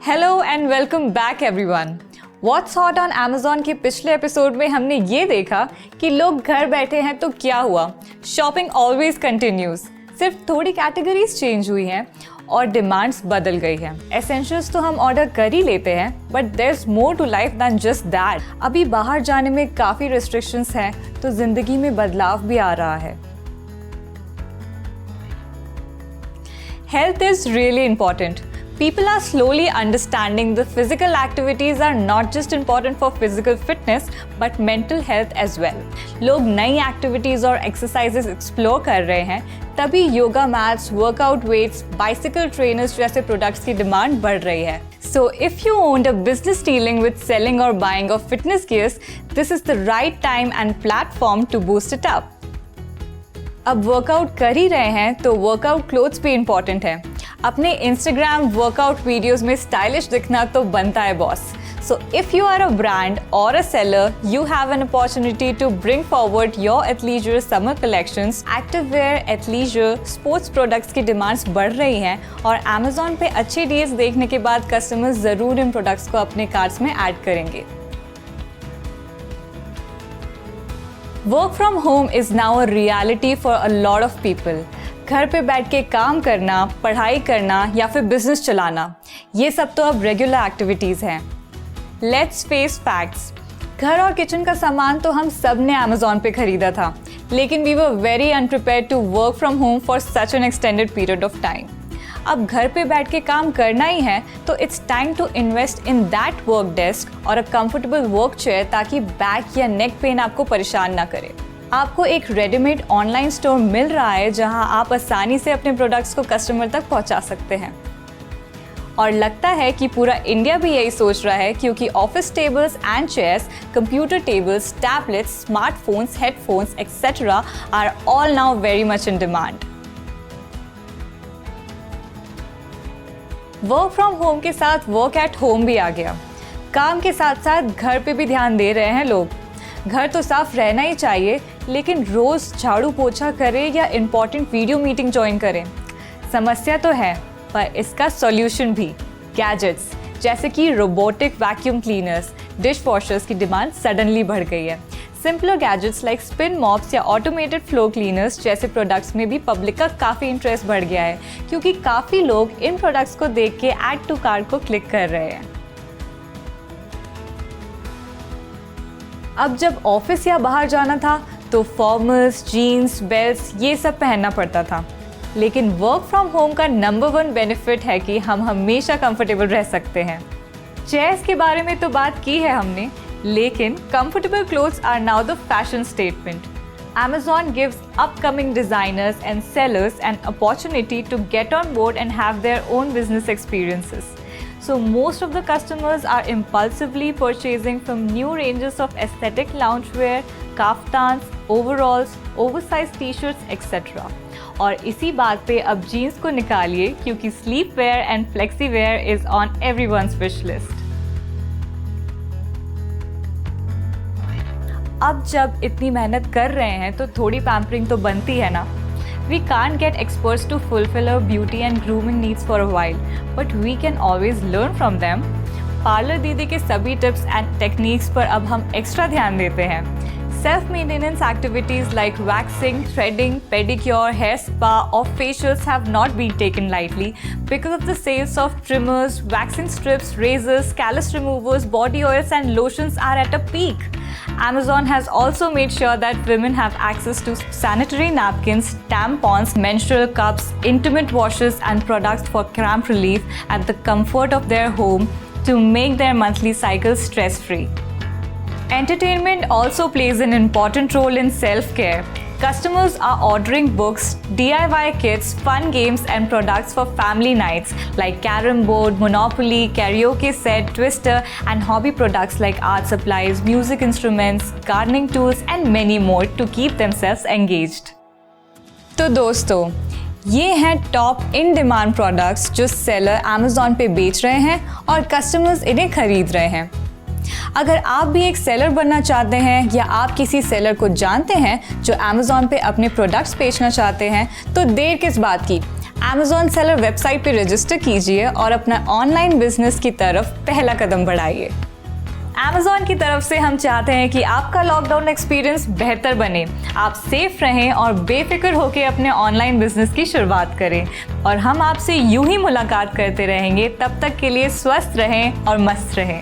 Hello and welcome back everyone. What's hot on Amazon के पिछले episode में हमने ये देखा कि लोग घर बैठे हैं तो क्या हुआ, शॉपिंग ऑलवेज कंटिन्यूज। सिर्फ थोड़ी कैटेगरीज चेंज हुई हैं और डिमांड्स बदल गई हैं। एसेंशियल्स तो हम ऑर्डर कर ही लेते हैं, but there is more to life than just that. अभी बाहर जाने में काफ़ी रिस्ट्रिक्शंस हैं, तो ज़िंदगी में बदलाव भी आ रहा है। Health is really important. People are slowly understanding the physical activities are not just important for physical fitness but mental health as well. लोग नई activities और exercises explore कर रहे हैं, तभी yoga mats, workout weights, bicycle trainers जैसे products की demand बढ़ रही है। So if you owned a business dealing with selling or buying of fitness gears, this is the right time and platform to boost it up. अब workout कर ही रहे हैं तो वर्कआउट क्लोथ्स भी इम्पॉर्टेंट है। अपने इंस्टाग्राम वर्कआउट वीडियोस में stylish दिखना तो बनता है boss. So if you are a brand or a seller, you have an opportunity to bring forward your athleisure summer collections. Active wear, athleisure, sports products की demands बढ़ रही हैं और अमेजॉन पे अच्छे डील्स देखने के बाद कस्टमर्स ज़रूर इन प्रोडक्ट्स को अपने कार्ट्स में ऐड करेंगे। Work from home is now a reality for a lot of people. घर पे बैठ के काम करना, पढ़ाई करना या फिर बिजनेस चलाना, ये सब तो अब रेगुलर एक्टिविटीज़ हैं। Let's face facts. घर और किचन का सामान तो हम सब ने अमेजॉन पे खरीदा था, लेकिन we were very unprepared to work from home for such an extended period of time. अब घर पे बैठ के काम करना ही है तो it's time to invest in that work desk और अ कंफर्टेबल वर्क चेयर, ताकि बैक या नेक पेन आपको परेशान ना करे। आपको एक रेडीमेड ऑनलाइन स्टोर मिल रहा है जहां आप आसानी से अपने प्रोडक्ट्स को कस्टमर तक पहुंचा सकते हैं। और लगता है कि पूरा इंडिया भी यही सोच रहा है, क्योंकि office tables and chairs, computer tables, tablets, smartphones, headphones etcetera are all now very much in demand. Work from home के साथ वर्क एट होम भी आ गया। काम के साथ साथ घर पे भी ध्यान दे रहे हैं लोग। घर तो साफ रहना ही चाहिए, लेकिन रोज़ झाड़ू पोछा करें या इम्पॉर्टेंट वीडियो मीटिंग ज्वाइन करें। समस्या तो है, पर इसका सॉल्यूशन भी। गैजेट्स जैसे कि robotic vacuum cleaners, dish washers की डिमांड सडनली बढ़ गई है। Simpler gadgets like spin mops या ऑटोमेटेड फ्लोर क्लीनर्स जैसे प्रोडक्ट्स में भी पब्लिक का काफ़ी इंटरेस्ट बढ़ गया है, क्योंकि काफ़ी लोग इन प्रोडक्ट्स को देख के ऐड टू कार्ट को क्लिक कर रहे हैं। अब जब ऑफिस या बाहर जाना था तो फॉर्मल्स, जीन्स, बेल्ट्स ये सब पहनना पड़ता था, लेकिन वर्क फ्रॉम होम का नंबर 1 बेनिफिट है कि हम हमेशा कंफर्टेबल रह सकते हैं। चेयर्स के बारे में तो बात की है हमने, लेकिन comfortable clothes are now the fashion statement. Amazon gives upcoming designers and sellers an opportunity to get on board and have their own business experiences. So most of the customers are impulsively purchasing from new ranges of aesthetic loungewear, kaftans, overalls, oversized t-shirts, etc. और इसी बात पे अब jeans को निकालिए, क्योंकि sleepwear and flexi wear is on everyone's wish list. अब जब इतनी मेहनत कर रहे हैं तो थोड़ी पैम्परिंग तो बनती है ना। We can't get experts to fulfill our beauty and grooming needs for a while, but we can always learn from them. Parlour दीदी के सभी टिप्स एंड टेक्निक्स पर अब हम एक्स्ट्रा ध्यान देते हैं। Self maintenance activities like waxing, threading, pedicure, hair spa or facials have not been taken lightly because of the sales of trimmers, waxing strips, razors, callus removers, body oils and lotions are at a peak. Amazon has also made sure that women have access to sanitary napkins, tampons, menstrual cups, intimate washes and products for cramp relief at the comfort of their home to make their monthly cycle stress-free. Entertainment also plays an important role in self-care. Customers are ordering books, DIY kits, fun games and products for family nights like carom board, Monopoly, karaoke set, Twister and hobby products like art supplies, music instruments, gardening tools and many more to keep themselves engaged. तो दोस्तों, ये हैं top in demand products जो seller Amazon पे बेच रहे हैं और कस्टमर्स इन्हें खरीद रहे हैं। अगर आप भी एक सेलर बनना चाहते हैं या आप किसी सेलर को जानते हैं जो अमेज़ॉन पे अपने प्रोडक्ट्स बेचना चाहते हैं, तो देर किस बात की, Amazon सेलर वेबसाइट पे रजिस्टर कीजिए और अपना ऑनलाइन बिजनेस की तरफ पहला कदम बढ़ाइए। Amazon की तरफ से हम चाहते हैं कि आपका लॉकडाउन एक्सपीरियंस बेहतर बने, आप सेफ रहें और बेफिक्र होकर अपने ऑनलाइन बिजनेस की शुरुआत करें। और हम आपसे यूं ही मुलाकात करते रहेंगे। तब तक के लिए स्वस्थ रहें और मस्त रहें।